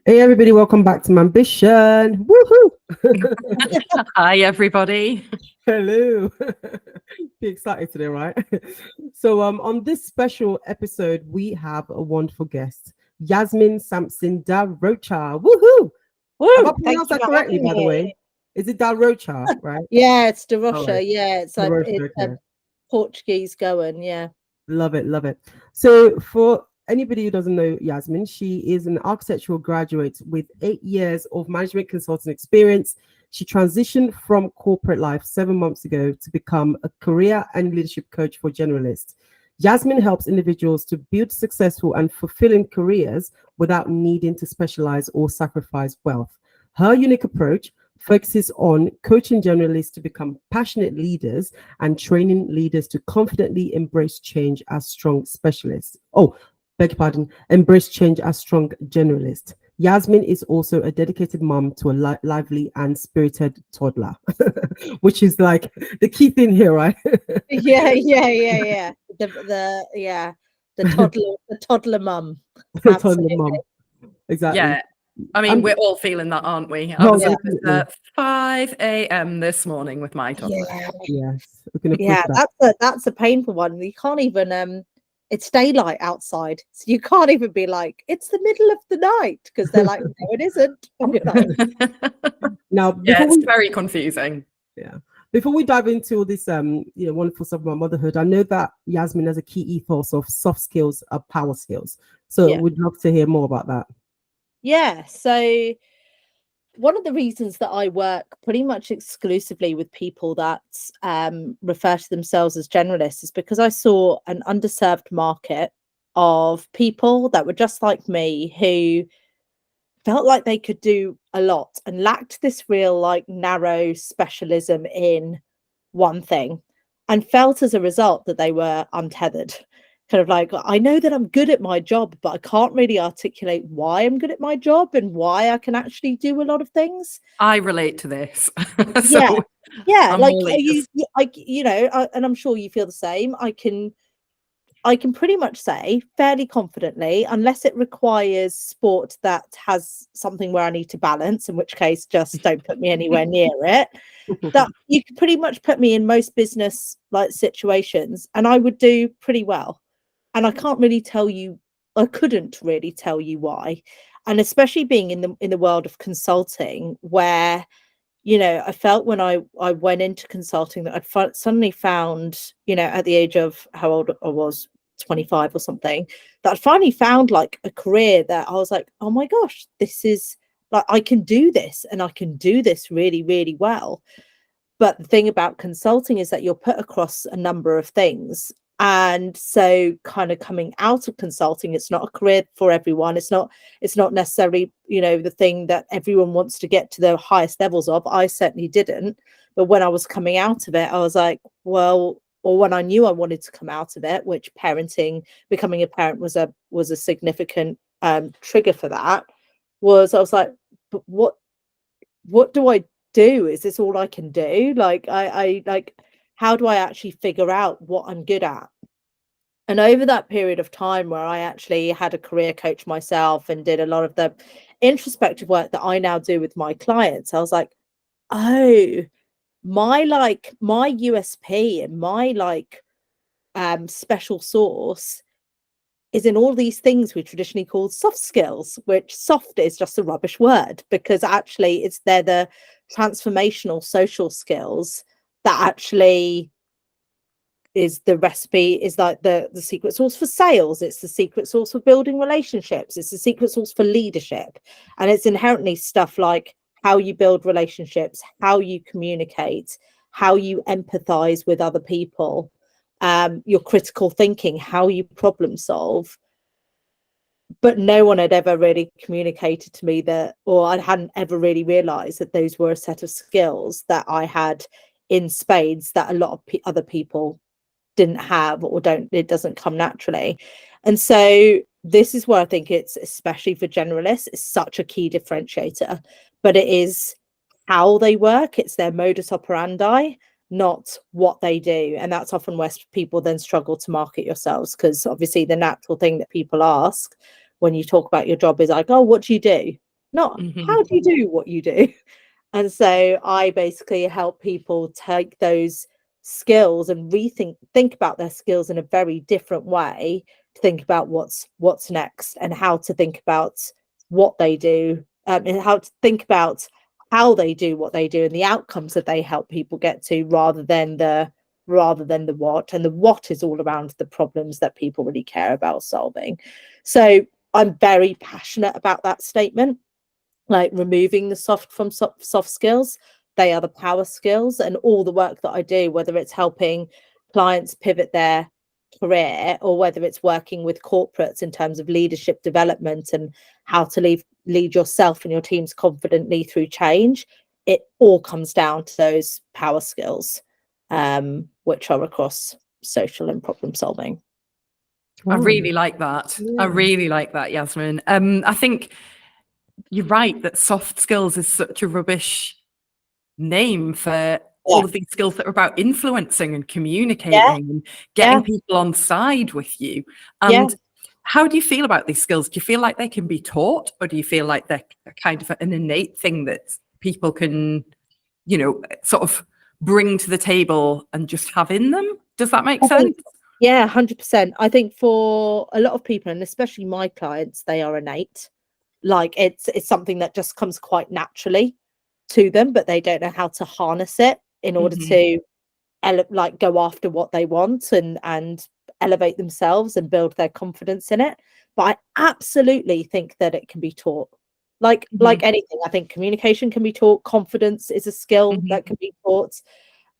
Hey everybody, welcome back to my ambition. Woohoo! Hi, everybody. Hello. Be excited today, right? So on this special episode, we have a wonderful guest, Yasmin Sampson-Da Rocha. Woohoo! Have I Woo! Thank pronounced you that for correctly, having by the me. way? Is it Da Rocha, right? Yeah, it's Da All Rocha. right. Yeah, Da Rocha, it's a okay. Portuguese going. Yeah. Love it, love it. So, for anybody who doesn't know Yasmin, she is an architectural graduate with 8 years of management consulting experience. She transitioned from corporate life 7 months ago to become a career and leadership coach for Generalists. Yasmin helps individuals to build successful and fulfilling careers without needing to specialize or sacrifice wealth. Her unique approach focuses on coaching generalists to become passionate leaders and training leaders to confidently embrace change as strong specialists. Oh, beg your pardon, embrace change as strong generalists. Yasmin is also a dedicated mom to a lively and spirited toddler, which is like the key thing here, right? Yeah. The toddler mum. Toddler Absolutely. mom, exactly. Yeah, I mean, we're all feeling that, aren't we? I Oh, was up definitely. at 5 a.m. this morning with my toddler. Yeah, Yes, we're gonna push yeah. that. That's a painful one. You can't even It's daylight outside, so you can't even be like it's the middle of the night because they're like, no, it isn't. And you're like, Now, Yeah, before it's we very confusing. Yeah. Before we dive into all this, wonderful stuff about motherhood, I know that Yasmin has a key ethos of soft skills are power skills. So yeah, we'd love to hear more about that. yeah. So one of the reasons that I work pretty much exclusively with people that refer to themselves as generalists is because I saw an underserved market of people that were just like me who felt like they could do a lot and lacked this real like narrow specialism in one thing and felt as a result that they were untethered. Kind of like, I know that I'm good at my job, but I can't really articulate why I'm good at my job and why I can actually do a lot of things. I relate to this. Yeah. So Yeah. I'm Like all ears. and I'm sure you feel the same. I can pretty much say fairly confidently, unless it requires sport that has something where I need to balance, in which case just don't put me anywhere near it. That you could pretty much put me in most business like situations and I would do pretty well. And I couldn't really tell you why. And especially being in the world of consulting where I felt when I went into consulting that suddenly found, at the age of how old I was, 25 or something, that I finally found like a career that I was like, oh my gosh, this is like, I can do this and I can do this really, really well. But the thing about consulting is that you're put across a number of things. And so kind of coming out of consulting, it's not a career for everyone. It's not necessarily, the thing that everyone wants to get to the highest levels of. I certainly didn't. But when I was coming out of it, I was like, well, or when I knew I wanted to come out of it, which becoming a parent was a significant trigger for that, I was like, but what do I do? Is this all I can do? Like I like how do I actually figure out what I'm good at? And over that period of time where I actually had a career coach myself and did a lot of the introspective work that I now do with my clients, I was like, oh, my USP and my special sauce is in all these things we traditionally call soft skills, which soft is just a rubbish word because actually they're the transformational social skills that actually is the recipe, is like the secret sauce for sales. It's the secret sauce for building relationships. It's the secret sauce for leadership. And it's inherently stuff like how you build relationships, how you communicate, how you empathize with other people, your critical thinking, how you problem solve. But no one had ever really communicated to me that, or I hadn't ever really realized that those were a set of skills that I had in spades that a lot of other people didn't have or it doesn't come naturally. And so this is where I think it's, especially for generalists, it's such a key differentiator, but it is how they work. It's their modus operandi, not what they do. And that's often where people then struggle to market yourselves, because obviously the natural thing that people ask when you talk about your job is like, oh, what do you do? not Mhm. how do you do what you do. And so I basically help people take those skills and think about their skills in a very different way, to think about what's next, and how to think about what they do, and how to think about how they do what they do and the outcomes that they help people get to, rather than the what. And the what is all around the problems that people really care about solving. So I'm very passionate about that statement, like removing the soft skills. They are the power skills, and all the work that I do, whether it's helping clients pivot their career, or whether it's working with corporates in terms of leadership development and how to lead yourself and your teams confidently through change, it all comes down to those power skills, which are across social and problem solving. I Wow. really like that. I Yeah. really like that, Yasmin. I think you're right that soft skills is such a rubbish name for all of these skills that are about influencing and communicating and getting people on side with you. And how do you feel about these skills? Do you feel like they can be taught, or do you feel like they're kind of an innate thing that people can, you know, sort of bring to the table and just have in them? Does that make sense? Yeah, 100%. I think for a lot of people, and especially my clients, they are innate. Like it's something that just comes quite naturally to them, but they don't know how to harness it in order to like go after what they want and elevate themselves and build their confidence in it. But I absolutely think that it can be taught. Like anything, I think communication can be taught. Confidence is a skill that can be taught.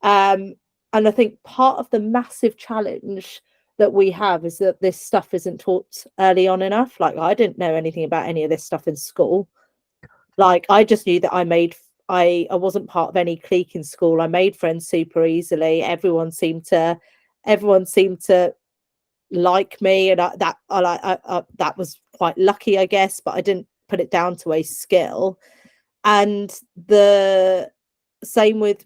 And I think part of the massive challenge that we have is that this stuff isn't taught early on enough. Like I didn't know anything about any of this stuff in school. Like I just knew that I wasn't part of any clique in school. I made friends super easily. Everyone seemed to like me, and that was quite lucky, I guess. But I didn't put it down to a skill. And the same with,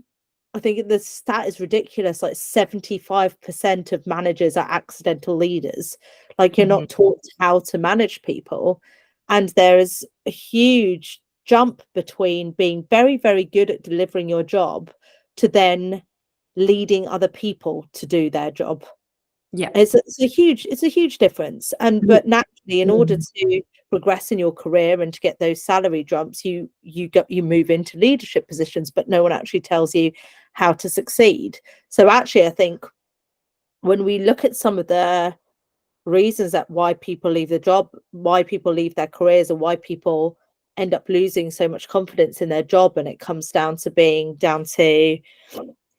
I think the stat is ridiculous. Like 75% of managers are accidental leaders. Like you're not taught how to manage people. And there is a huge jump between being very, very good at delivering your job to then leading other people to do their job. Yeah. It's a huge difference. And but naturally, in order to progress in your career and to get those salary jumps, you move into leadership positions, but no one actually tells you how to succeed. So actually, I think when we look at some of the reasons that why people leave the job, why people leave their careers, or why people end up losing so much confidence in their job, and it comes down to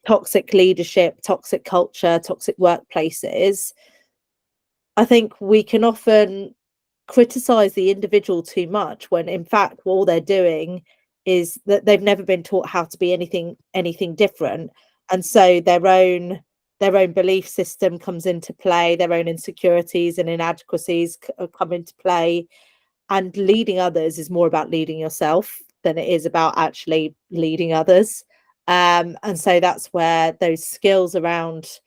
toxic leadership, toxic culture, toxic workplaces, I think we can often criticize the individual too much, when in fact all they're doing is that they've never been taught how to be anything different. And so their own belief system comes into play, their own insecurities and inadequacies come into play. And leading others is more about leading yourself than it is about actually leading others. And so that's where those skills around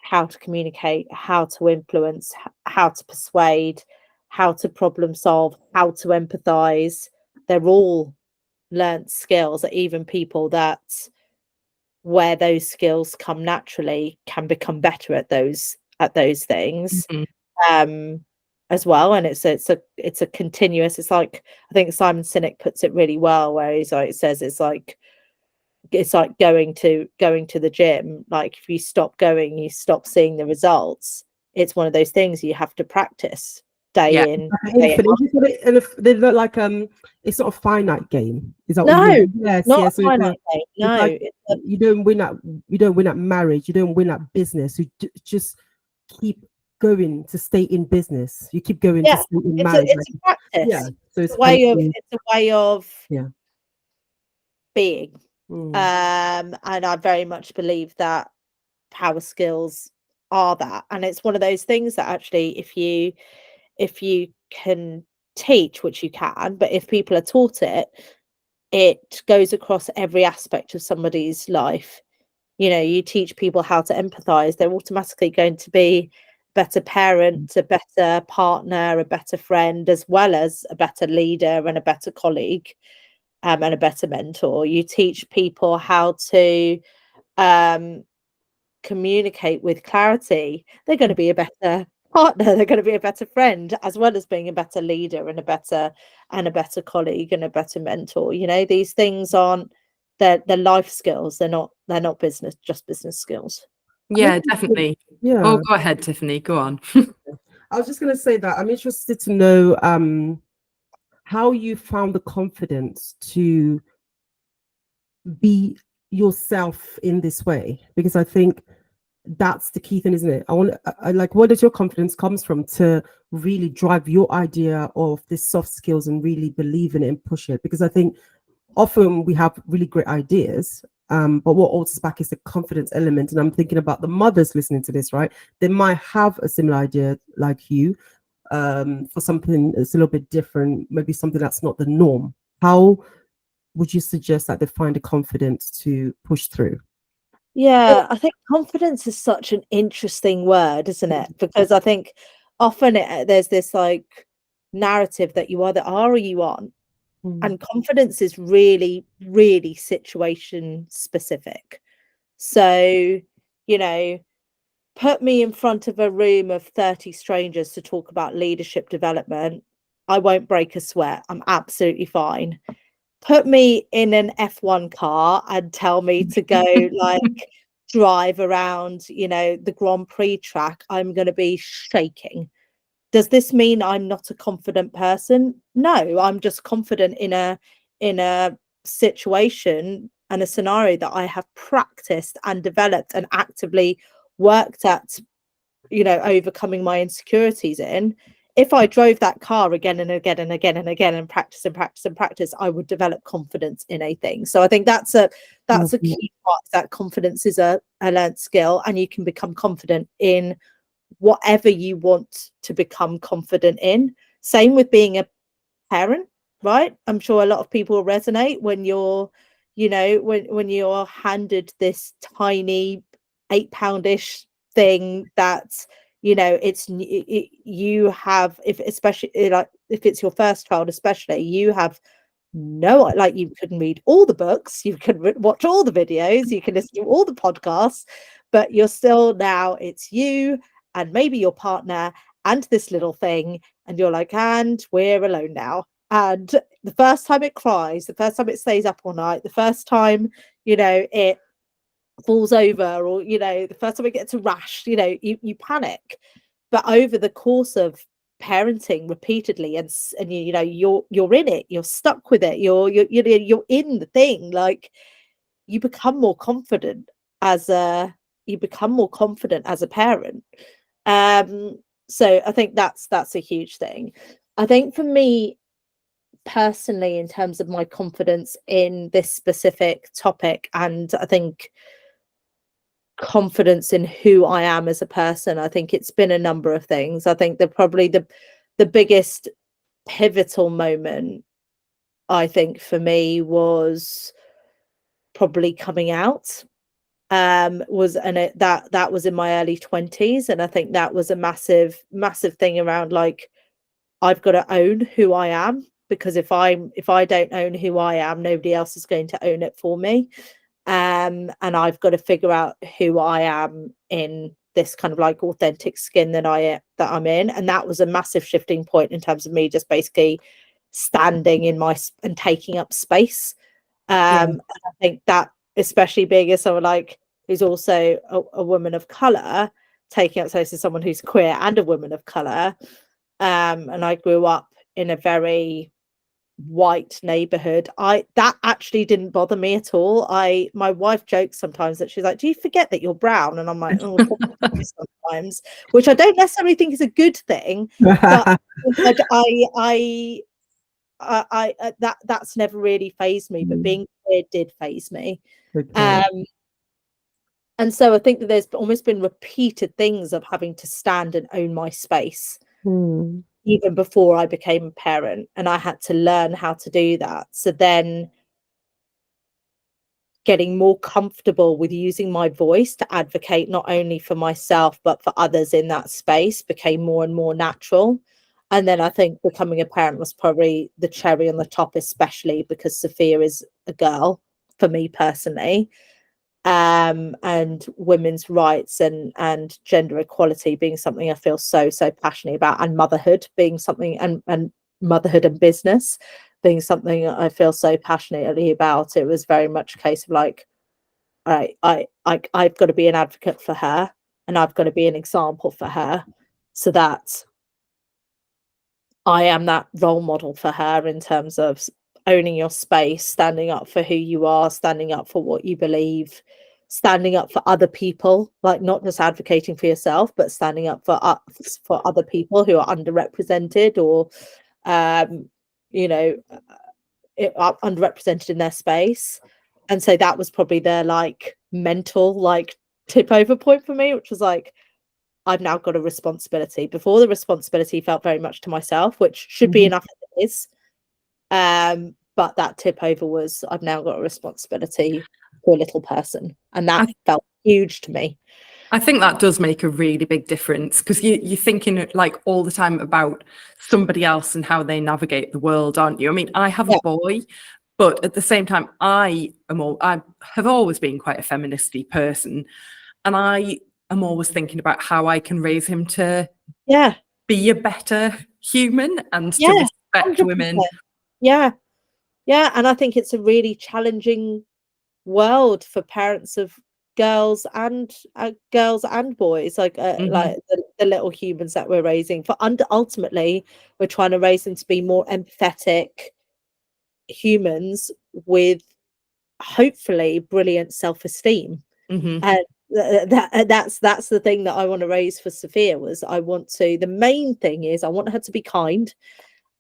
how to communicate, how to influence, how to persuade, how to problem solve, how to empathize, they're all learnt skills that even people that where those skills come naturally can become better at those things. As well. And it's a continuous, it's like, I think Simon Sinek puts it really well, where he's like, says it's like going to the gym. Like if you stop going, you stop seeing the results. It's one of those things you have to practice day in, day out. And if they look like it's not a finite game. Is that No, what you mean? Yes, not yes. a finite game. No, like, you don't win at marriage. You don't win at business. You just keep going to stay in business. You keep going to stay in marriage. It's a practice. Yeah. So it's a way of being. And I very much believe that power skills are that. And it's one of those things that actually, if you can teach, which you can, but if people are taught it, it goes across every aspect of somebody's life. You know, you teach people how to empathize, they're automatically going to be better parent, a better partner, a better friend, as well as a better leader and a better colleague, and a better mentor. You teach people how to communicate with clarity. They're going to be a better partner, they're going to be a better friend, as well as being a better leader and a better colleague and a better mentor. You know, these things aren't, they're life skills. They're not business skills. Yeah, definitely. Yeah. Oh, go ahead, Tiffany, go on. I was just going to say that I'm interested to know how you found the confidence to be yourself in this way, because I think that's the key thing, isn't it? I like, where does your confidence comes from to really drive your idea of this soft skills and really believe in it and push it? Because I think often we have really great ideas, but what holds us back is the confidence element. And I'm thinking about the mothers listening to this, right? They might have a similar idea like you, for something that's a little bit different, maybe something that's not the norm. How would you suggest that they find the confidence to push through? Yeah, I think confidence is such an interesting word, isn't it? Because I think often there's this like narrative that you either are or you aren't. And confidence is really, really situation specific. So, you know, put me in front of a room of 30 strangers to talk about leadership development. I won't break a sweat. I'm absolutely fine. Put me in an F1 car and tell me to go like drive around, you know, the Grand Prix track. I'm going to be shaking. Does this mean I'm not a confident person? No, I'm just confident in a situation and a scenario that I have practiced and developed and actively worked at, you know, overcoming my insecurities in. If I drove that car again and again and again and again and practice and practice and practice, I would develop confidence in a thing. So I think that's a key part, that confidence is a learned skill, and you can become confident in whatever you want to become confident in. Same with being a parent, right? I'm sure a lot of people resonate when you're, you know, when you're handed this tiny 8-pound-ish thing that, you know, you have, if especially like if it's your first child, especially, you have no, like, you can read all the books, you can watch all the videos, you can listen to all the podcasts, but you're still, now it's you and maybe your partner and this little thing, and you're like, and we're alone now. And the first time it cries, the first time it stays up all night, the first time, you know, it falls over, or, you know, the first time it gets a rash, you know, you panic. But over the course of parenting repeatedly, and you know, you're in it, you're stuck with it, you're in the thing, like, you become more confident as a parent. So I think that's a huge thing. I think for me personally, in terms of my confidence in this specific topic, and I think confidence in who I am as a person, I think it's been a number of things. I think probably the biggest pivotal moment, I think, for me was probably coming out. That was in my early 20s, and I think that was a massive thing around, like, I've got to own who I am, because if I don't own who I am, nobody else is going to own it for me. And I've got to figure out who I am in this kind of like authentic skin that I'm in. And that was a massive shifting point in terms of me just basically standing in and taking up space. And I think that, especially being as someone like who's also a woman of color, taking up space as someone who's queer and a woman of color, and I grew up in a very white neighborhood, that actually didn't bother me at all. My wife jokes sometimes that she's like, do you forget that you're brown? And I'm like, oh, sometimes, which I don't necessarily think is a good thing, but that's never really fazed me, but being queer did faze me. And so I think that there's almost been repeated things of having to stand and own my space, even before I became a parent, and I had to learn how to do that. So then getting more comfortable with using my voice to advocate not only for myself but for others in that space became more and more natural. And then I think becoming a parent was probably the cherry on the top, especially because Sophia is a girl for me personally. And women's rights and gender equality being something I feel so passionate about, and motherhood being something, and motherhood and business being something I feel so passionately about. It was very much a case of like, all right, I've got to be an advocate for her, and I've got to be an example for her, so that I am that role model for her in terms of owning your space, standing up for who you are, standing up for what you believe, standing up for other people, like not just advocating for yourself, but standing up for other people who are underrepresented or, you know, are underrepresented in their space. And so that was probably their like mental like tip over point for me, which was like, I've now got a responsibility. Before, the responsibility felt very much to myself, which should be enough as it is. But that tip over was, I've now got a responsibility for a little person. And that felt huge to me. I think that does make a really big difference, because you're thinking like all the time about somebody else and how they navigate the world, aren't you? I mean, I have a boy, but at the same time, I have always been quite a feministy person, and I am always thinking about how I can raise him to be a better human and to respect 100%. women. Yeah. And I think it's a really challenging world for parents of girls and boys, like the little humans that we're raising. For ultimately, we're trying to raise them to be more empathetic humans with hopefully brilliant self-esteem. And that's the thing that I want to raise for Sophia. The main thing is I want her to be kind,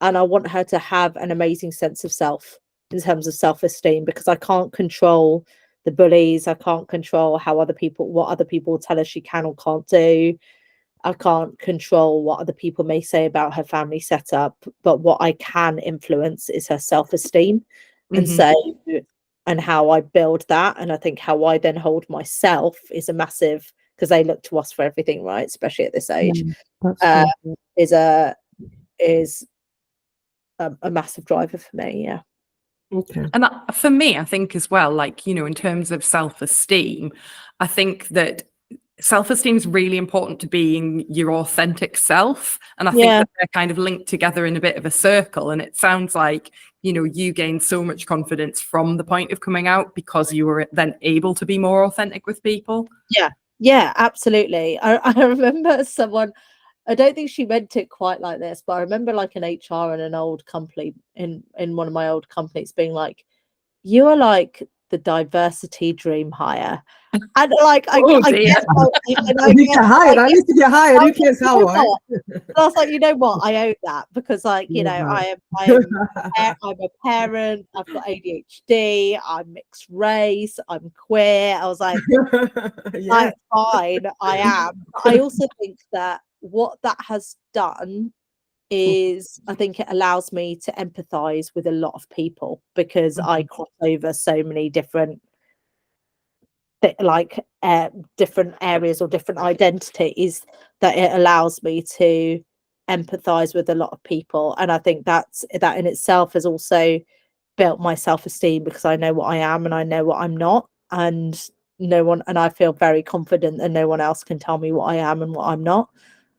and I want her to have an amazing sense of self in terms of self-esteem, because I can't control the bullies. I can't control what other people tell her she can or can't do. I can't control what other people may say about her family setup, but what I can influence is her self-esteem. And so, and how I build that, and I think how I then hold myself is a massive, because they look to us for everything, right? Especially at this age, is a massive driver for me. Yeah. Okay. And for me, I think as well, like, you know, in terms of self-esteem, I think that self-esteem is really important to being your authentic self. And I think that they're kind of linked together in a bit of a circle. And it sounds like, you know, you gained so much confidence from the point of coming out because you were then able to be more authentic with people. Yeah, absolutely. I remember someone, I don't think she meant it quite like this, but I remember like an HR in an old company, in one of my old companies, being like, you are like the diversity dream hire. And like, I guess you get hired. I need to get hired. Who cares how? I was like, you know what? I own that, because like, you know, I'm a parent. I've got ADHD. I'm mixed race. I'm queer. I was like, like, fine, I am. I also think that what that has done is, I think it allows me to empathize with a lot of people, because I cross over so many different different areas or different identities, that it allows me to empathize with a lot of people. And I think that in itself has also built my self-esteem, because I know what I am and I know what I'm not, and I feel very confident that no one else can tell me what I am and what I'm not.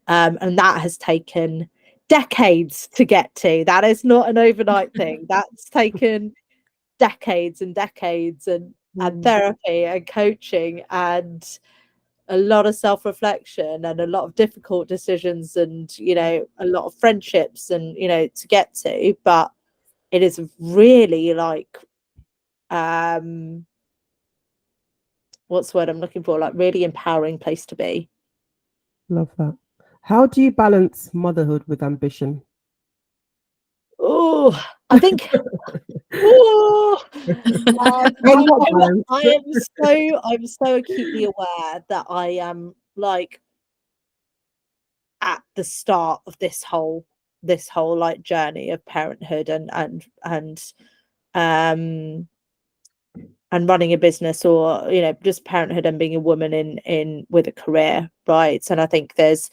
And that has taken decades to get to. That is not an overnight thing. That's taken decades and decades, and therapy and coaching and a lot of self-reflection and a lot of difficult decisions, and, you know, a lot of friendships, and, you know, to get to. But it is really like, what's the word I'm looking for? Like, really empowering place to be. Love that. How do you balance motherhood with ambition? Oh, I think. I'm so acutely aware that I am like at the start of this whole like and running a business, or just parenthood and being a woman in with a career, right? And I think there's,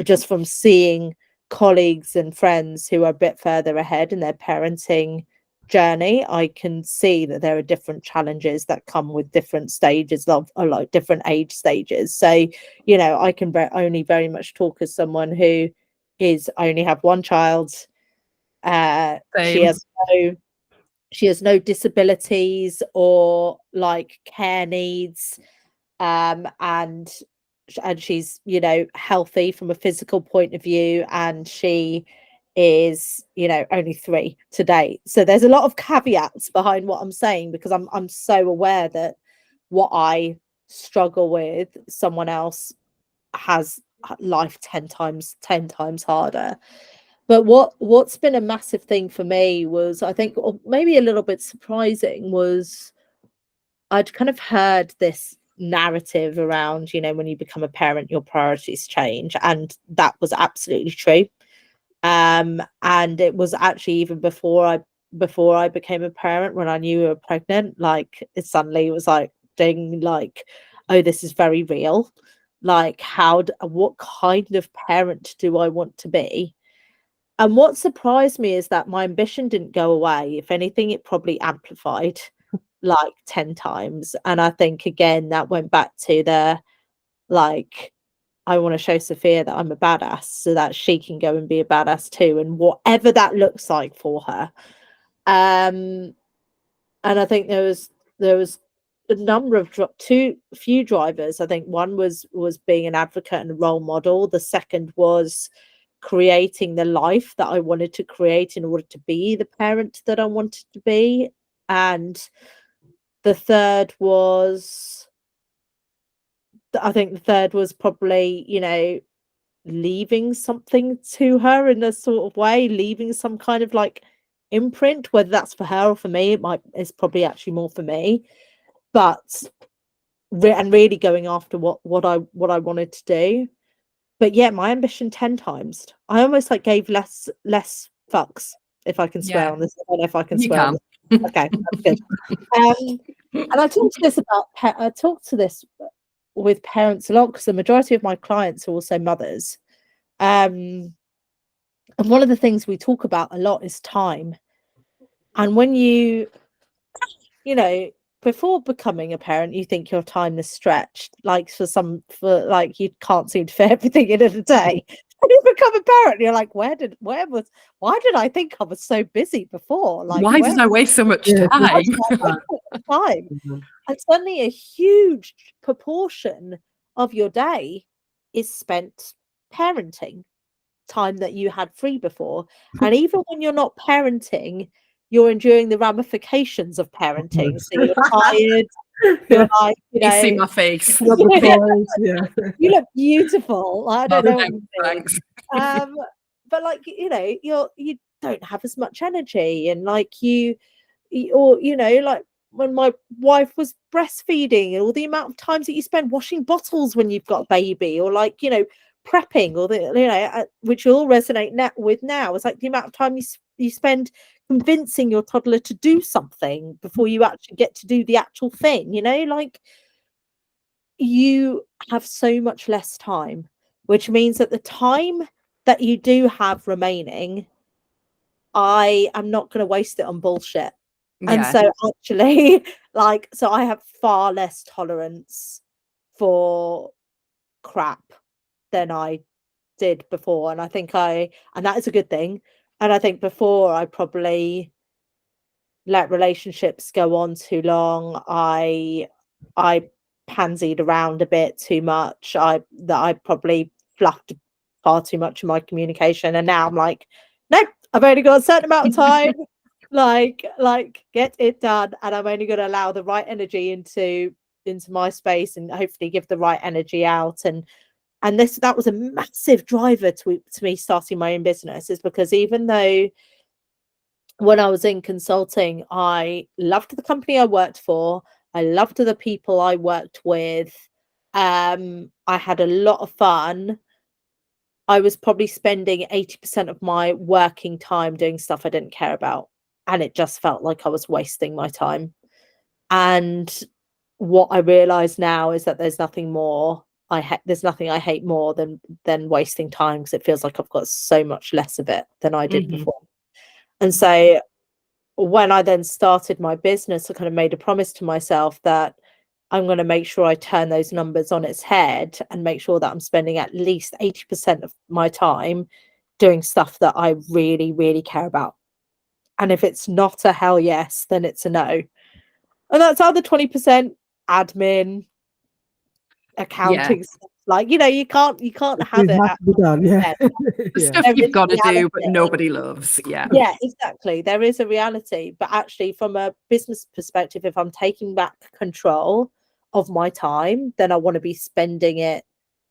just from seeing colleagues and friends who are a bit further ahead in their parenting journey, I can see that there are different challenges that come with different stages of, or like different age stages. So I can only very much talk as someone who only have one child. Same. She has no disabilities or like care needs, and she's healthy from a physical point of view, and she is only 3 to date. So there's a lot of caveats behind what I'm saying, because I'm so aware that what I struggle with, someone else has life 10 times harder. But what's been a massive thing for me was, I think, or maybe a little bit surprising, was I'd kind of heard this narrative around, when you become a parent, your priorities change. And that was absolutely true. And it was actually even before I became a parent, when I knew we were pregnant, like it suddenly was like, ding, like, oh, this is very real. Like, what kind of parent do I want to be? And what surprised me is that my ambition didn't go away. If anything, it probably amplified like 10 times. And I think, again, that went back to the, like, I want to show Sophia that I'm a badass so that she can go and be a badass too, and whatever that looks like for her. And I think there was a number of few drivers. I think one was being an advocate and a role model. The second was creating the life that I wanted to create in order to be the parent that I wanted to be. And the third was, I think the third was probably, leaving something to her in a sort of way, leaving some kind of like imprint, whether that's for her or for me. It's probably actually more for me, but and really going after what I wanted to do. But yeah, my ambition 10 times. I almost like gave less fucks, if I can swear on this. I don't know if I can swear on this. Okay, that's good. And I talked to this with parents a lot, because the majority of my clients are also mothers. And one of the things we talk about a lot is time. And when you before becoming a parent, you think your time is stretched, like for like you can't seem to fit everything in a day. When you become a parent, you're like, why did I think I was so busy before? Like, why did I waste so much time? And suddenly a huge proportion of your day is spent parenting, time that you had free before. And even when you're not parenting, you're enduring the ramifications of parenting. So you're tired. You're like, you see my face. You look beautiful. I don't know what you think. But like, you don't have as much energy, and like like when my wife was breastfeeding, and all the amount of times that you spend washing bottles when you've got a baby, or like, prepping, or which you'll all resonate with now. It's like the amount of time you spend convincing your toddler to do something before you actually get to do the actual thing. Like, you have so much less time, which means that the time that you do have remaining, I am not going to waste it on bullshit. And so actually, like, so I have far less tolerance for crap than I did before. And I think and that is a good thing. And I think before, I probably let relationships go on too long. I pansied around a bit too much. I probably fluffed far too much in my communication. And now I'm like, nope, I've only got a certain amount of time. like get it done, and I'm only going to allow the right energy into my space, and hopefully give the right energy out. And that was a massive driver to me starting my own business, is because even though when I was in consulting, I loved the company I worked for, I loved the people I worked with, I had a lot of fun, I was probably spending 80% of my working time doing stuff I didn't care about. And it just felt like I was wasting my time. And what I realize now is that there's nothing I hate more than wasting time, because it feels like I've got so much less of it than I did before. And so when I then started my business, I kind of made a promise to myself that I'm going to make sure I turn those numbers on its head and make sure that I'm spending at least 80% of my time doing stuff that I really, really care about. And if it's not a hell yes, then it's a no. And that's other 20% admin, accounting stuff. Like, you can't have it has to be done. Yeah. The stuff you've got to do, but nobody loves. Yeah, exactly. There is a reality, but actually from a business perspective, if I'm taking back control of my time, then I want to be spending it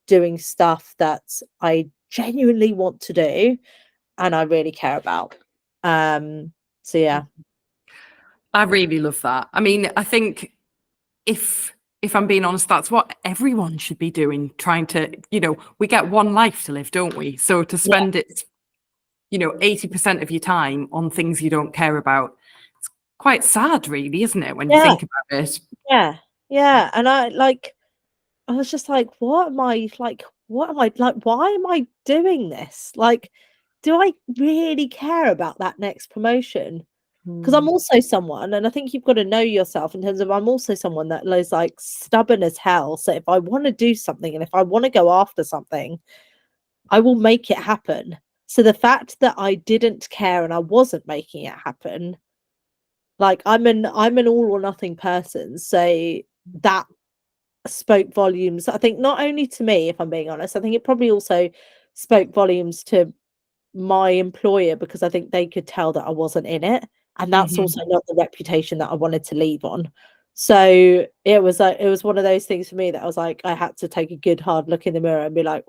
doing stuff that I genuinely want to do and I really care about. So yeah, I really love that. I mean, I think if I'm being honest, that's what everyone should be doing, trying to, we get one life to live, don't we? So to spend it, 80% of your time on things you don't care about, it's quite sad, really, isn't it, when you think about it? Yeah. And I was just like, why am I doing this? Like, do I really care about that next promotion? Because I'm also someone, and I think you've got to know yourself in terms of, I'm also someone that is like stubborn as hell. So if I want to do something and if I want to go after something, I will make it happen. So the fact that I didn't care and I wasn't making it happen, like I'm an all or nothing person. So that spoke volumes, I think, not only to me, if I'm being honest, I think it probably also spoke volumes to my employer, because I think they could tell that I wasn't in it. And that's also not the reputation that I wanted to leave on. So it was one of those things for me that I was like, I had to take a good hard look in the mirror and be like,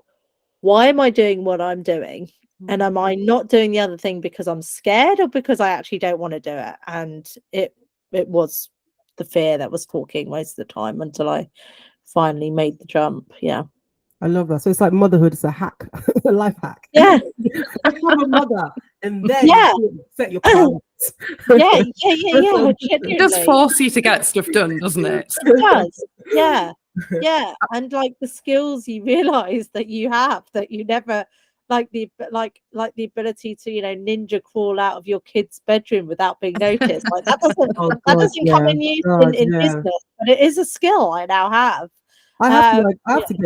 why am I doing what I'm doing? And am I not doing the other thing because I'm scared or because I actually don't want to do it? And it was the fear that was talking most of the time until I finally made the jump. Yeah. I love that. So it's like motherhood is a hack, a life hack. Yeah. Become a mother and then set your priorities. Yeah. It does force you to get stuff done, doesn't it? It does. Yeah. And like the skills you realize that you have that you never, like the ability to ninja crawl out of your kid's bedroom without being noticed, like that doesn't come in use in business, but it is a skill I now have. I have to get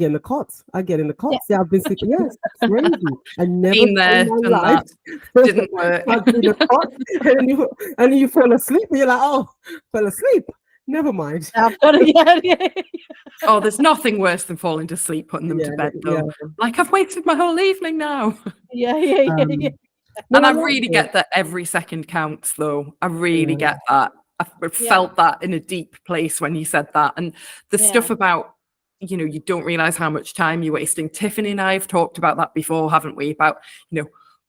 in the cots. I get in the cots. Yeah, I've been sleeping. Yes, crazy. I never been there, in my life didn't work. I've been in the cots, and you fall asleep. And you're like, oh, fell asleep. Never mind. I've got to, Oh, there's nothing worse than falling to sleep, putting them to bed, though. Like, I've wasted my whole evening now. Yeah. And I really get that every second counts, though. I really get that. I felt that in a deep place when you said that. And the stuff about, you don't realize how much time you're wasting. Tiffany and I have talked about that before, haven't we? About,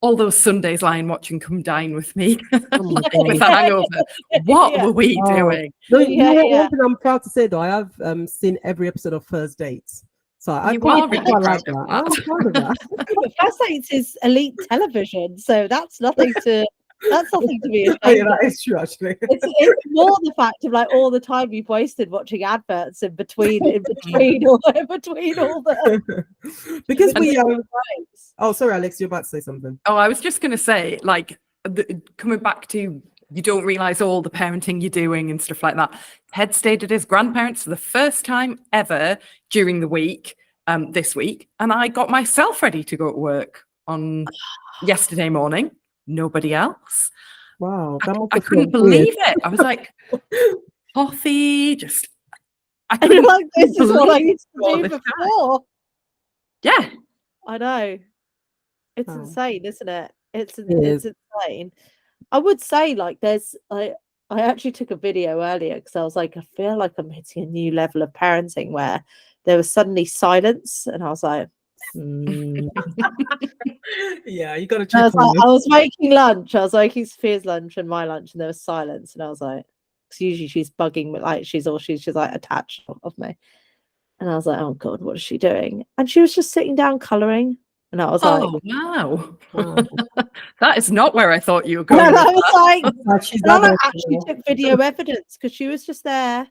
all those Sundays lying watching Come Dine with Me with a hangover. What were we doing? No, one thing I'm proud to say, though, I have seen every episode of First Dates. So I quite like that. I'm proud of that. First Dates is elite television, so that's nothing to be ashamed of. That is true, actually. It's more the fact of like all the time you've wasted watching adverts in between all the because we oh, sorry, Alex, you're about to say something. Oh, I was just going to say, like, coming back to, you don't realize all the parenting you're doing and stuff like that. Ted stayed at his grandparents for the first time ever during the week, this week, and I got myself ready to go to work on yesterday morning. Nobody else. Wow, I couldn't believe it. I was like, coffee, just I couldn't like, this is what I used to do before. Yeah, I know. It's insane, isn't it? It's insane. I would say, like, I actually took a video earlier because I was like, I feel like I'm hitting a new level of parenting where there was suddenly silence, and I was like, yeah, you got to check. I was making lunch. I was making Sophia's lunch and my lunch, and there was silence, and I was like, because usually she's bugging me, like she's like attached of me, and I was like, oh god, what is she doing? And she was just sitting down coloring And I was like, Oh, wow. Wow. That is not where I thought you were and going I with was like, Like, she's and I that actually took video evidence because she was just there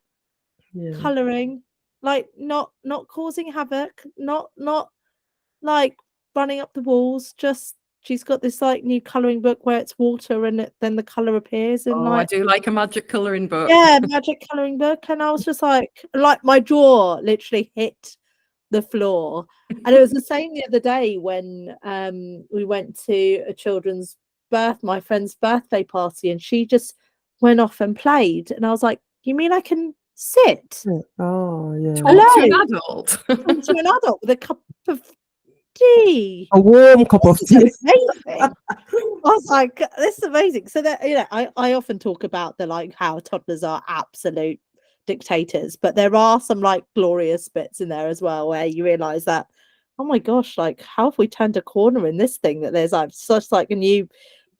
yeah. colouring, like not causing havoc, not like running up the walls, just she's got this like new colouring book where it's water and then the colour appears and Oh, I like do like a magic colouring book. yeah, magic colouring book. And I was just like my jaw literally hit the floor. And it was the same the other day when we went to my friend's birthday party, and she just went off and played. And I was like, you mean I can sit Oh yeah. Talk to an alone adult. to an adult with a cup of tea? A warm cup of This tea. is amazing. I was like, this is amazing. So that, you know, I often talk about the like how toddlers are absolute dictators, but there are some like glorious bits in there as well where you realize that, oh my gosh, like how have we turned a corner in this thing, that there's like such like a new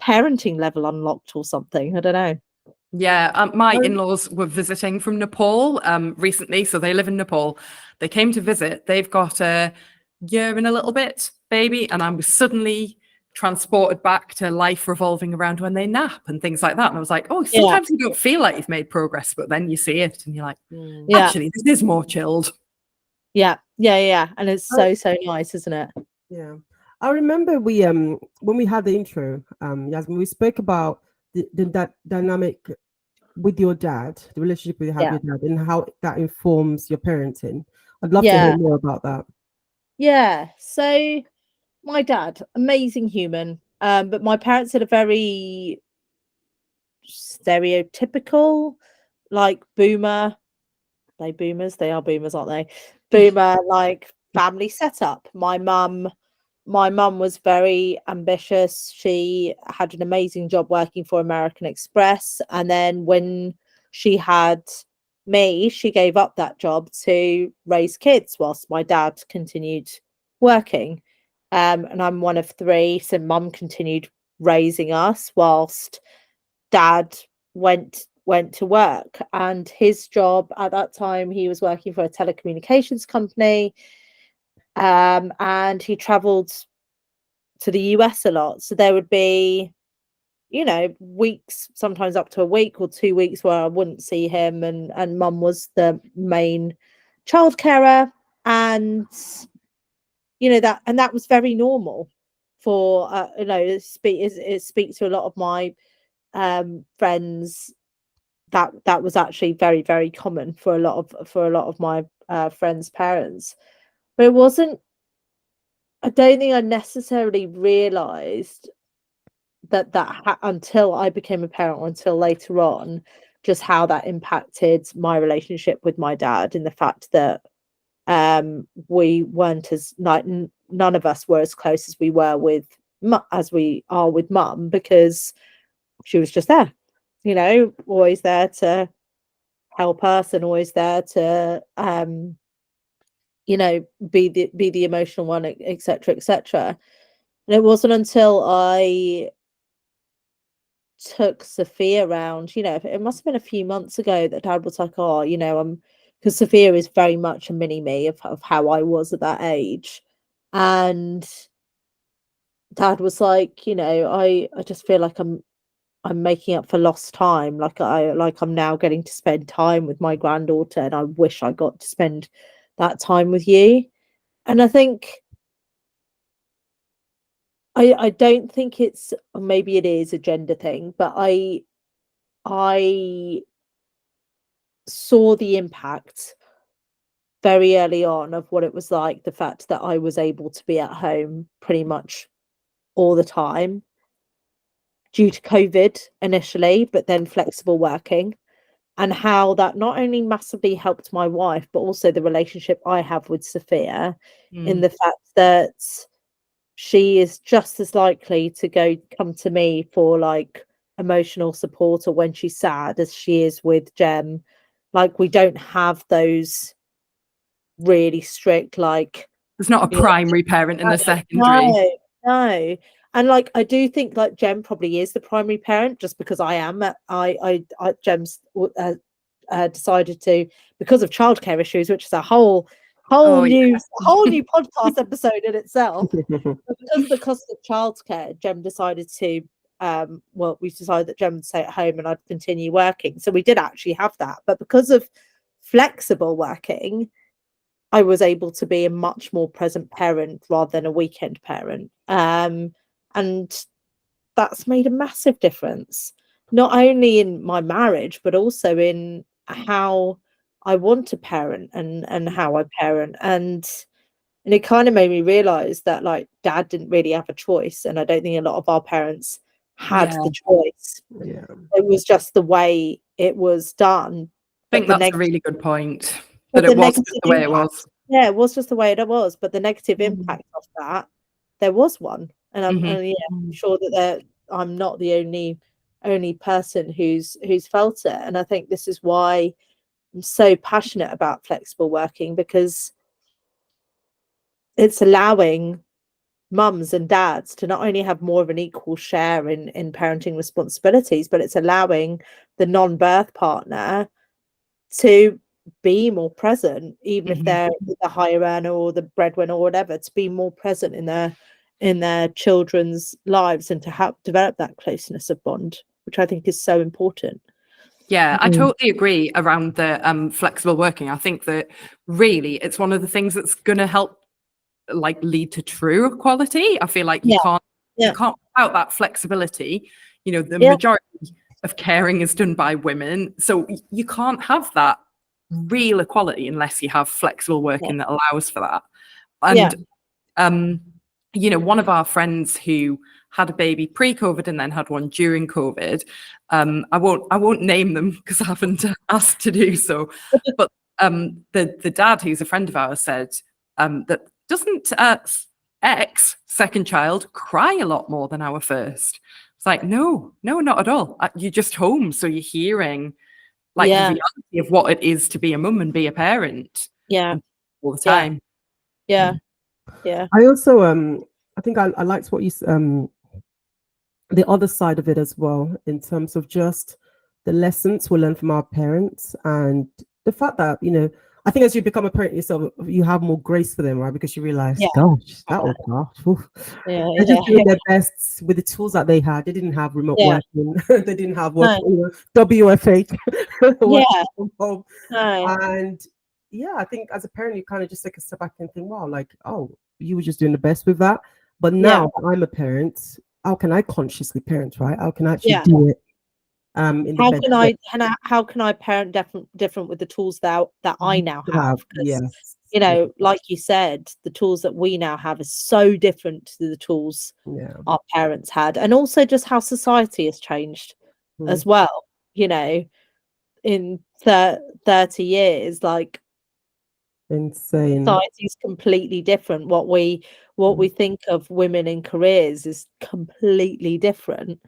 parenting level unlocked or something. I don't know. Yeah, my in-laws were visiting from Nepal recently, so they live in Nepal. They came to visit. They've got a year and a little bit baby, and I was suddenly transported back to life revolving around when they nap and things like that. And I was like, oh, sometimes you don't feel like you've made progress, but then you see it and you're like, actually, this is more chilled. Yeah. And it's so nice, isn't it? Yeah. I remember we when we had the intro, Yasmin, we spoke about that dynamic with your dad, the relationship you have with your dad, and how that informs your parenting. I'd love to hear more about that. Yeah. So my dad, amazing human. But my parents had a very stereotypical, like boomer. They are boomers, aren't they? Boomer like family setup. My mum was very ambitious. She had an amazing job working for American Express, and then when she had me, she gave up that job to raise kids whilst my dad continued working. And I'm one of three, so mum continued raising us whilst dad went to work. And his job at that time, he was working for a telecommunications company, and he traveled to the US a lot. So there would be, you know, weeks, sometimes up to a week or 2 weeks where I wouldn't see him, and mum was the main childcarer. And you know, that was very normal for you know, it speaks to a lot of my friends, that was actually very, very common for a lot of my friends' parents. But it wasn't, I don't think I necessarily realized that until I became a parent, or until later on, just how that impacted my relationship with my dad, in the fact that we weren't as like none of us were as close as we were with as we are with mum, because she was just there, you know, always there to help us, and always there to you know, be the emotional one, etc, etc. And it wasn't until I took Sophia around, you know, it must have been a few months ago, that dad was like, oh, you know, because Sophia is very much a mini me of how I was at that age. And dad was like, you know, I just feel like I'm making up for lost time. Like I'm now getting to spend time with my granddaughter, and I wish I got to spend that time with you. And I think I don't think it's, or maybe it is a gender thing, but I saw the impact very early on of what it was like, the fact that I was able to be at home pretty much all the time due to COVID initially, but then flexible working, and how that not only massively helped my wife, but also the relationship I have with Sophia, in the fact that she is just as likely to come to me for like emotional support, or when she's sad, as she is with Jem. Like, we don't have those really strict, like, There's not a primary parent in the secondary. No. And like, I do think like Jem probably is the primary parent, just because I am. Jem's decided to, because of childcare issues, which is a whole whole Oh, new yeah. whole new podcast episode in itself. But because of the cost of childcare, Jem decided to we've decided that Jem would stay at home and I'd continue working. So we did actually have that. But because of flexible working, I was able to be a much more present parent rather than a weekend parent. And that's made a massive difference, not only in my marriage, but also in how I want to parent and how I parent. And it kind of made me realize that like dad didn't really have a choice. And I don't think a lot of our parents had Yeah. the choice. Yeah. It was just the way it was done. I think But that's a really good point. but That the it was negative just the way it impact, was. yeah, it was just the way it was. But the negative Mm. impact of that, there was one. And I'm Mhm. and yeah, I'm sure that I'm not the only person who's felt it. And I think this is why I'm so passionate about flexible working, because it's allowing mums and dads to not only have more of an equal share in parenting responsibilities, but it's allowing the non-birth partner to be more present, even if Mhm. they're the higher earner or the breadwinner or whatever, to be more present in their children's lives and to help develop that closeness of bond, which I think is so important. Yeah, I Mm. totally agree around the flexible working. I think that really it's one of the things that's going to help like lead to true equality. I feel like you Yeah. can't Yeah. without that flexibility. You know, the Yeah. majority of caring is done by women, so you can't have that real equality unless you have flexible working that allows for that. And you know, one of our friends who had a baby pre-COVID and then had one during COVID. I won't name them because I haven't asked to do so. But the dad, who's a friend of ours, said that doesn't X second child cry a lot more than our first? It's like no, not at all. You're just home, so you're hearing like the reality of what it is to be a mum and be a parent. Yeah. All the time. Yeah. I also I think I liked what you the other side of it as well, in terms of just the lessons we learn from our parents and the fact that, you know, I think as you become a parent yourself, you have more grace for them, right? Because you realize, gosh, that was hard. They're just doing their best with the tools that they had. They didn't have remote working. They didn't have work, WFH. From home. And yeah, I think as a parent, you kind of just take a step back and think, wow, like, oh, you were just doing the best with that. But now that I'm a parent, how can I consciously parent, right? How can I actually do it? In How the can I how can I parent different with the tools that I now have? Because you know, like you said, the tools that we now have is so different to the tools our parents had, and also just how society has changed as well. You know, in 30 years, like insane. society is completely different. What we think of women in careers is completely different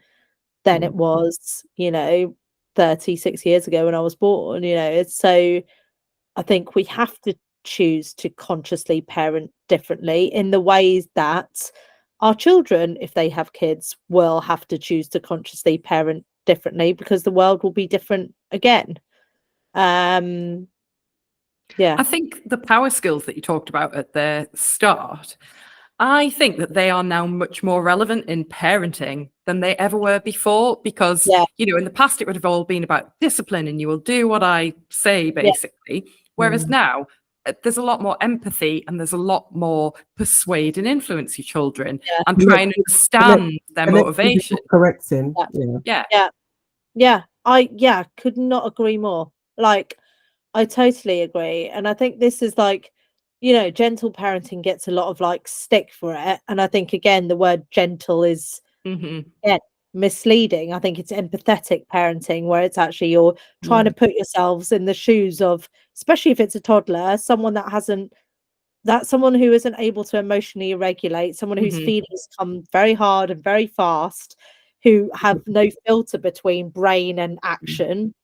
than it was, you know, 36 years ago when I was born. You know, it's so I think we have to choose to consciously parent differently in the ways that our children, if they have kids, will have to choose to consciously parent differently, because the world will be different again. I think the power skills that you talked about at the start, I think that they are now much more relevant in parenting than they ever were before, because, you know, in the past it would have all been about discipline and you will do what I say, basically. Whereas now there's a lot more empathy and there's a lot more persuade and influence your children and try and understand their motivation. Correcting. I could not agree more. Like, I totally agree. And I think this is like, you know, gentle parenting gets a lot of like stick for it. And I think, again, the word gentle is misleading. I think it's empathetic parenting, where it's actually you're trying to put yourselves in the shoes of, especially if it's a toddler, someone who isn't able to emotionally regulate, someone whose feelings come very hard and very fast, who have no filter between brain and action.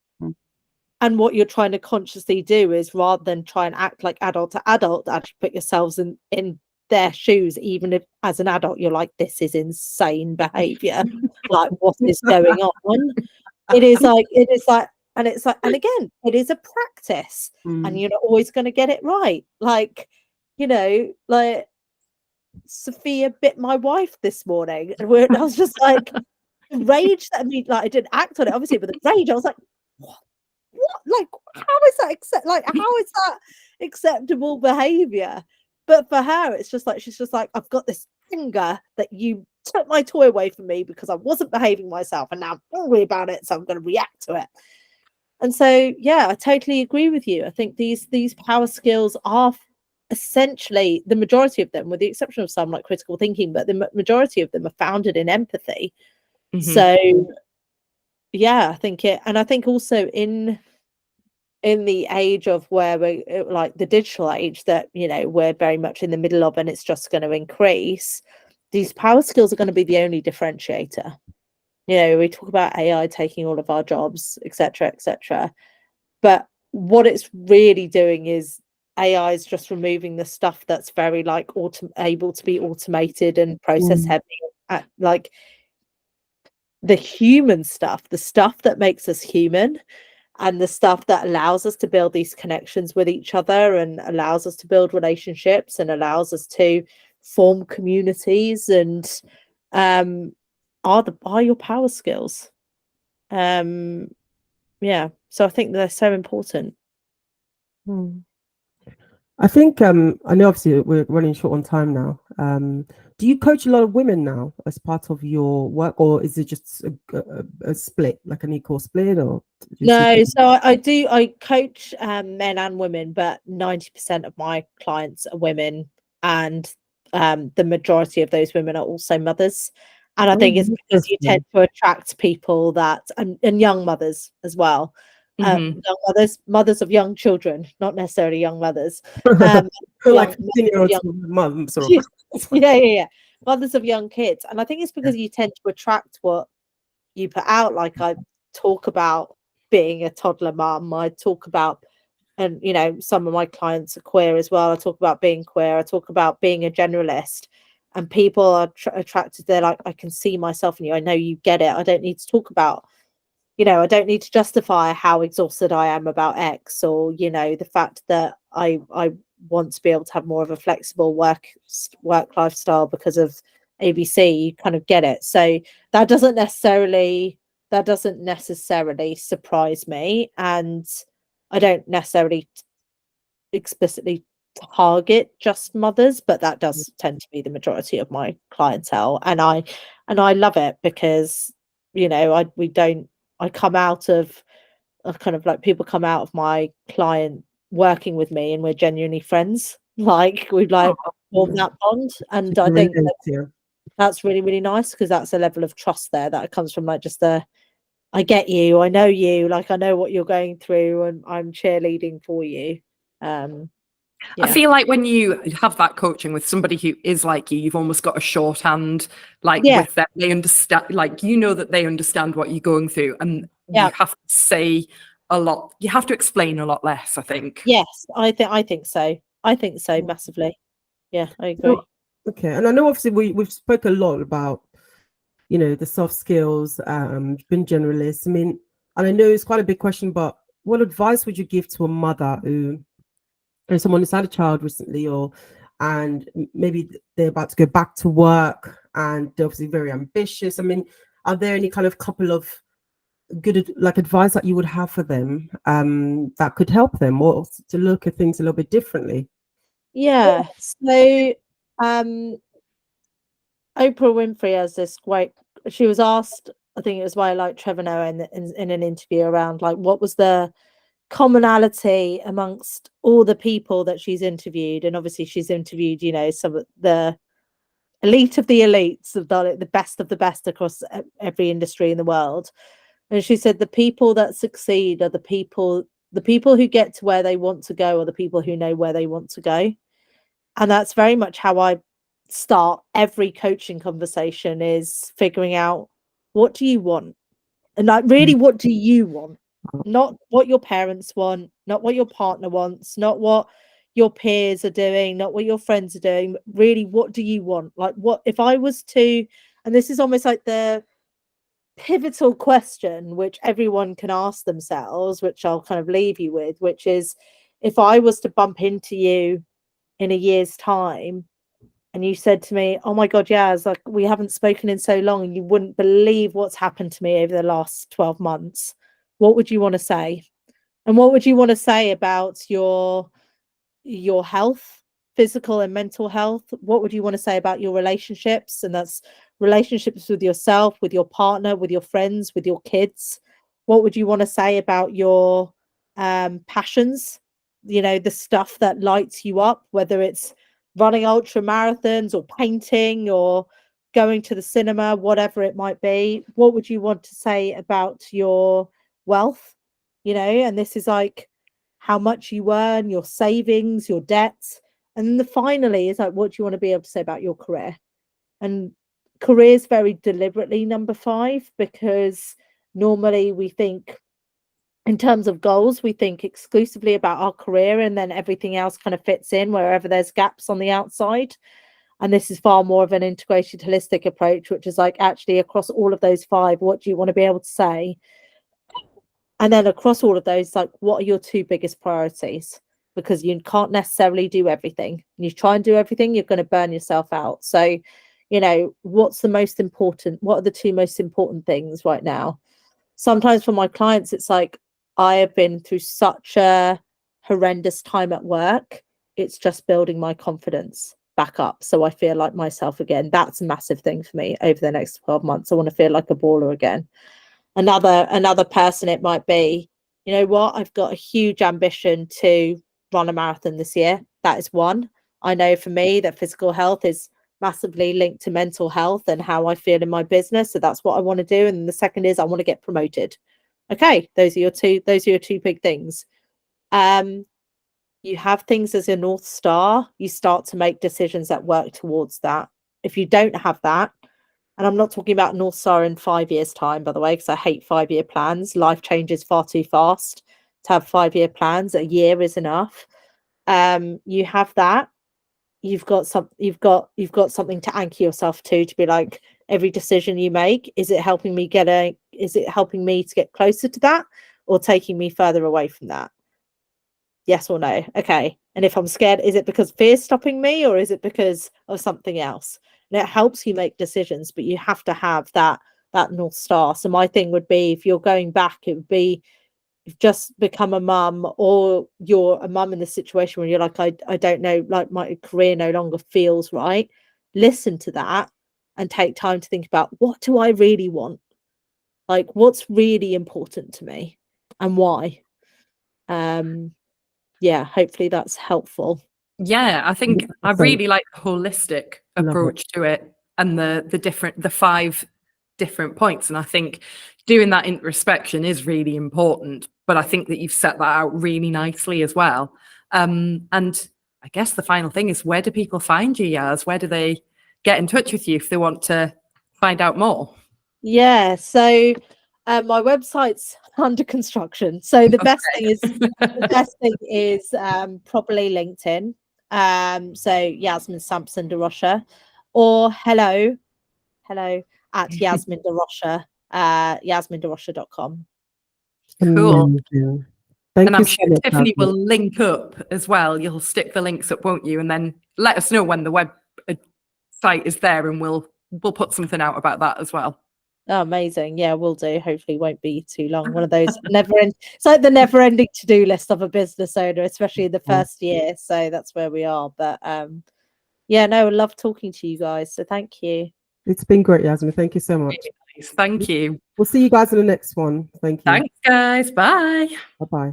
And what you're trying to consciously do is, rather than try and act like adult to adult, actually put yourselves in their shoes, even if as an adult you're like, this is insane behavior. Like, what is going on? It is like And it's like, and again, it is a practice, and Mm. you're not always going to get it right. Like, you know, like Sophia bit my wife this morning, and I was just like, the rage that, I mean, like, I didn't act on it, obviously, but the rage, I was like, what? Like, how is that how is that acceptable behavior? But for her, it's just like, she's just like, I've got this anger that you took my toy away from me because I wasn't behaving myself, and now I'm angry about it, so I'm going to react to it. And so, yeah, I totally agree with you. I think these power skills are essentially, the majority of them, with the exception of some like critical thinking, but the majority of them are founded in empathy. So yeah, I think it, and I think also in the age of where we're like the digital age that, you know, we're very much in the middle of, and it's just going to increase, these power skills are going to be the only differentiator. You know, we talk about AI taking all of our jobs, etc., etc., but what it's really doing is AI is just removing the stuff that's very like able to be automated and process heavy, like the human stuff, the stuff that makes us human, and the stuff that allows us to build these connections with each other, and allows us to build relationships, and allows us to form communities, and are your power skills. Yeah, so I think they're so important. I think I know obviously we're running short on time now. Do you coach a lot of women now as part of your work, or is it just a split, like an equal split, or do you see? No, so I coach men and women, but 90% of my clients are women, and the majority of those women are also mothers. And I Oh, think it's because you tend interesting. to attract people that, and young mothers as well. Young mothers of young children, not necessarily young mothers. Like Young 15-year-olds young mums or yeah. Mothers of young kids. And I think it's because you tend to attract what you put out. Like, I talk about being a toddler mum, I talk about, and you know, some of my clients are queer as well, I talk about being queer, I talk about being a generalist, and people are attracted. They're like, I can see myself in you, I know you get it, I don't need to talk about, you know, I don't need to justify how exhausted I am about X, or you know, the fact that I want to be able to have more of a flexible work lifestyle because of ABC. You kind of get it. So that doesn't necessarily surprise me, and I don't necessarily explicitly target just mothers, but that does tend to be the majority of my clientele, and I love it, because you know, I come out of kind of like, people come out of my client working with me, and we're genuinely friends. Like, we've like formed that bond, and I think that's really, really nice, because that's a level of trust there that comes from like just the, I get you, I know you, like I know what you're going through, and I'm cheerleading for you. I feel like when you have that coaching with somebody who is like you, you've almost got a shorthand, like with them. They understand, like, you know, that they understand what you're going through, and you have to say a lot. You have to explain a lot less, I think. Yes, I think so. I think so massively. Yeah, I agree. Okay, and I know obviously we've spoke a lot about, you know, the soft skills, been generalists. I mean, and I know it's quite a big question, but what advice would you give to a mother who, or someone who's had a child recently, and maybe they're about to go back to work, and they're obviously very ambitious? I mean, are there any kind of couple of good like advice that you would have for them that could help them, or to look at things a little bit differently? Yeah. So Oprah Winfrey has this great, she was asked, I think it was by like Trevor Noah in an interview, around like, what was the commonality amongst all the people that she's interviewed. And obviously she's interviewed, you know, some of the elite of the elites, have done it, the best of the best across every industry in the world. And she said the people that succeed are the people who get to where they want to go, or the people who know where they want to go. And that's very much how I start every coaching conversation, is figuring out, what do you want? And like, really, what do you want? Not what your parents want, not what your partner wants, not what your peers are doing, not what your friends are doing, but really, what do you want? Like, what if I was to, and this is almost like the pivotal question, which everyone can ask themselves, which I'll kind of leave you with, which is, if I was to bump into you in a year's time and you said to me, oh my God, Yaz, like, we haven't spoken in so long and you wouldn't believe what's happened to me over the last 12 months, what would you want to say? And what would you want to say about your health, physical and mental health? What would you want to say about your relationships? And that's relationships with yourself, with your partner, with your friends, with your kids. What would you want to say about your passions? You know, the stuff that lights you up, whether it's running ultra marathons or painting or going to the cinema, whatever it might be. What would you want to say about your wealth? You know, and this is like how much you earn, your savings, your debts. And then finally is like, what do you want to be able to say about your career? And career is very deliberately number 5, because normally we think, in terms of goals, we think exclusively about our career, and then everything else kind of fits in wherever there's gaps on the outside. And this is far more of an integrated, holistic approach, which is like, actually across all of those 5, what do you want to be able to say? And then across all of those, like, what are your 2 biggest priorities? Because you can't necessarily do everything. When you try and do everything, you're going to burn yourself out. So, you know, what's the most important? What are the 2 most important things right now? Sometimes for my clients, it's like, I have been through such a horrendous time at work. It's just building my confidence back up, so I feel like myself again. That's a massive thing for me over the next 12 months. I want to feel like a baller again. Another person, it might be, you know what, I've got a huge ambition to run a marathon this year. That is one. I know for me that physical health is massively linked to mental health and how I feel in my business. So that's what I want to do. And the second is I want to get promoted. Okay, those are your two big things. You have things as a North Star, you start to make decisions that work towards that. If you don't have that, and I'm not talking about North Star in 5 years' time, by the way, because I hate 5-year plans. Life changes far too fast to have 5-year plans. A year is enough. You have that. You've got something to anchor yourself to be like, every decision you make, is it helping me to get closer to that, or taking me further away from that? Yes or no? Okay. And if I'm scared, is it because fear's stopping me, or is it because of something else? And it helps you make decisions, but you have to have that North Star. So my thing would be, if you're going back, it would be, you've just become a mum, or you're a mum in the situation where you're like, I don't know, like, my career no longer feels right. Listen to that and take time to think about, what do I really want? Like, what's really important to me and why? Yeah, hopefully that's helpful. Yeah, I think I 100%. really like the holistic Love it. approach to it, and the 5 different points. And I think doing that introspection is really important. But I think that you've set that out really nicely as well. And I guess the final thing is, where do people find you, Yaz? Where do they get in touch with you if they want to find out more? Yeah, so my website's under construction. So the best thing is probably LinkedIn. So Yasmin Sampson-Da Rocha, or hello at Yasmin Da Rocha, yasmindarocha.com. Cool. Amazing. Thank And you I'm so sure much, Tiffany Yasmin. will link up as well. You'll stick the links up, won't you? And then let us know when the web site is there, and we'll put something out about that as well. Oh, amazing. Yeah, we'll do. Hopefully won't be too long. One of those it's like the never-ending to-do list of a business owner, especially in the first year. So that's where we are. But yeah, no, I love talking to you guys. So thank you. It's been great, Yasmin. Thank you so much. Really nice. Thank you. We'll see you guys in the next one. Thank you. Thanks, guys. Bye. Bye-bye.